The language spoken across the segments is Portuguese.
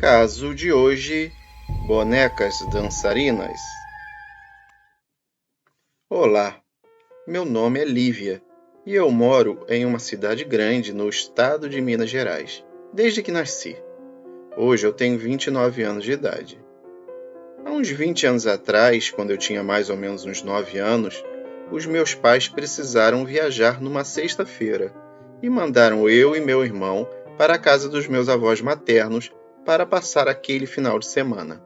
Caso de hoje: bonecas dançarinas. Olá, meu nome é Lívia e eu moro em uma cidade grande no estado de Minas Gerais, desde que nasci. Hoje eu tenho 29 anos de idade. Há uns 20 anos atrás, quando eu tinha mais ou menos uns 9 anos, os meus pais precisaram viajar numa sexta-feira e mandaram eu e meu irmão para a casa dos meus avós maternos para passar aquele final de semana.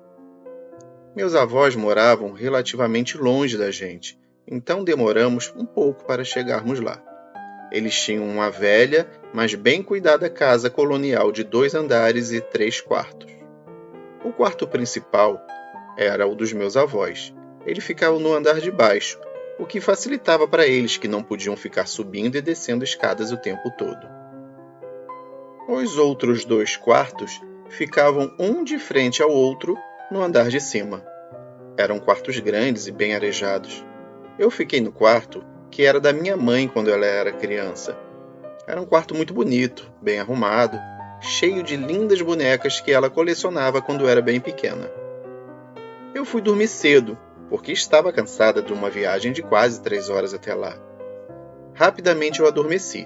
Meus avós moravam relativamente longe da gente, então demoramos um pouco para chegarmos lá. Eles tinham uma velha, mas bem cuidada casa colonial de 2 andares e 3 quartos. O quarto principal era o dos meus avós. Ele ficava no andar de baixo, o que facilitava para eles que não podiam ficar subindo e descendo escadas o tempo todo. Os outros 2 quartos ficavam um de frente ao outro no andar de cima. Eram quartos grandes e bem arejados. Eu fiquei no quarto que era da minha mãe quando ela era criança. Era um quarto muito bonito, bem arrumado, cheio de lindas bonecas que ela colecionava quando era bem pequena. Eu fui dormir cedo, porque estava cansada de uma viagem de quase 3 horas até lá. Rapidamente eu adormeci.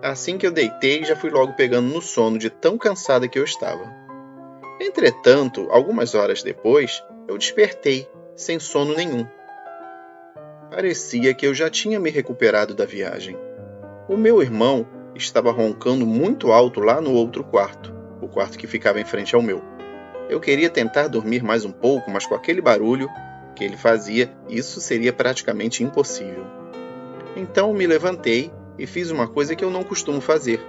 Assim que eu deitei, já fui logo pegando no sono de tão cansada que eu estava. Entretanto, algumas horas depois, eu despertei, sem sono nenhum. Parecia que eu já tinha me recuperado da viagem. O meu irmão estava roncando muito alto lá no outro quarto, o quarto que ficava em frente ao meu. Eu queria tentar dormir mais um pouco, mas com aquele barulho que ele fazia, isso seria praticamente impossível. Então me levantei e fiz uma coisa que eu não costumo fazer.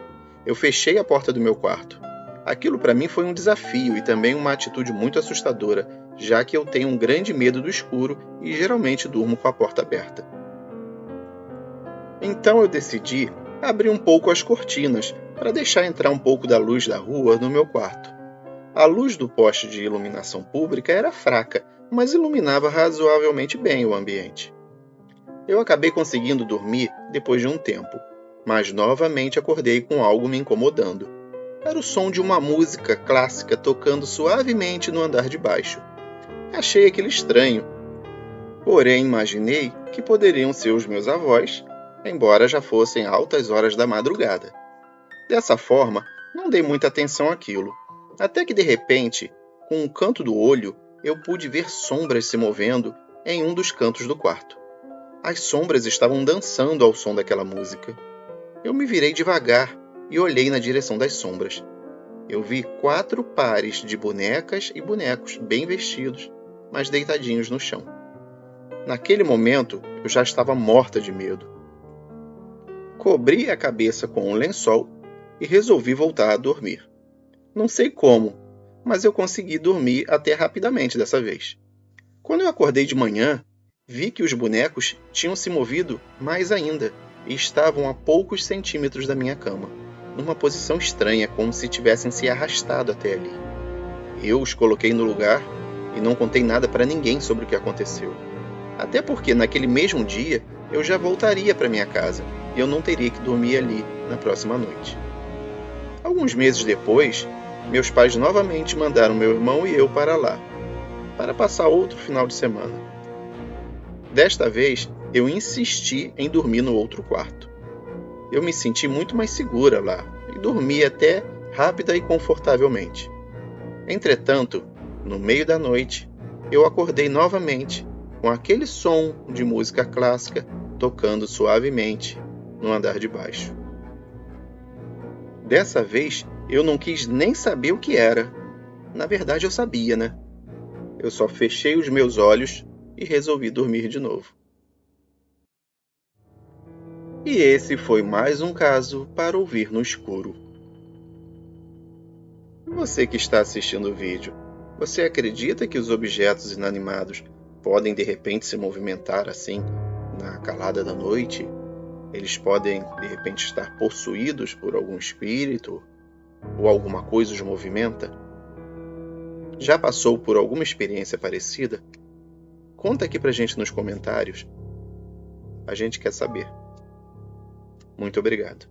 Eu fechei a porta do meu quarto. Aquilo para mim foi um desafio e também uma atitude muito assustadora, já que eu tenho um grande medo do escuro e geralmente durmo com a porta aberta. Então eu decidi abrir um pouco as cortinas para deixar entrar um pouco da luz da rua no meu quarto. A luz do poste de iluminação pública era fraca, mas iluminava razoavelmente bem o ambiente. Eu acabei conseguindo dormir depois de um tempo, mas novamente acordei com algo me incomodando. Era o som de uma música clássica tocando suavemente no andar de baixo. Achei aquilo estranho, porém imaginei que poderiam ser os meus avós, embora já fossem altas horas da madrugada. Dessa forma, não dei muita atenção àquilo, até que de repente, com um canto do olho, eu pude ver sombras se movendo em um dos cantos do quarto. As sombras estavam dançando ao som daquela música. Eu me virei devagar e olhei na direção das sombras. Eu vi 4 pares de bonecas e bonecos bem vestidos, mas deitadinhos no chão. Naquele momento, eu já estava morta de medo. Cobri a cabeça com um lençol e resolvi voltar a dormir. Não sei como, mas eu consegui dormir até rapidamente dessa vez. Quando eu acordei de manhã, vi que os bonecos tinham se movido mais ainda e estavam a poucos centímetros da minha cama, numa posição estranha, como se tivessem se arrastado até ali. Eu os coloquei no lugar e não contei nada para ninguém sobre o que aconteceu. Até porque naquele mesmo dia eu já voltaria para minha casa e eu não teria que dormir ali na próxima noite. Alguns meses depois, meus pais novamente mandaram meu irmão e eu para lá, para passar outro final de semana. Desta vez, eu insisti em dormir no outro quarto. Eu me senti muito mais segura lá e dormi até rápida e confortavelmente. Entretanto, no meio da noite, eu acordei novamente com aquele som de música clássica tocando suavemente no andar de baixo. Dessa vez, eu não quis nem saber o que era. Na verdade, eu sabia, né? Eu só fechei os meus olhos e resolvi dormir de novo. E esse foi mais um caso para ouvir no escuro. Você que está assistindo o vídeo, você acredita que os objetos inanimados podem de repente se movimentar assim na calada da noite? Eles podem de repente estar possuídos por algum espírito ou alguma coisa os movimenta? Já passou por alguma experiência parecida? Conta aqui pra gente nos comentários. A gente quer saber. Muito obrigado.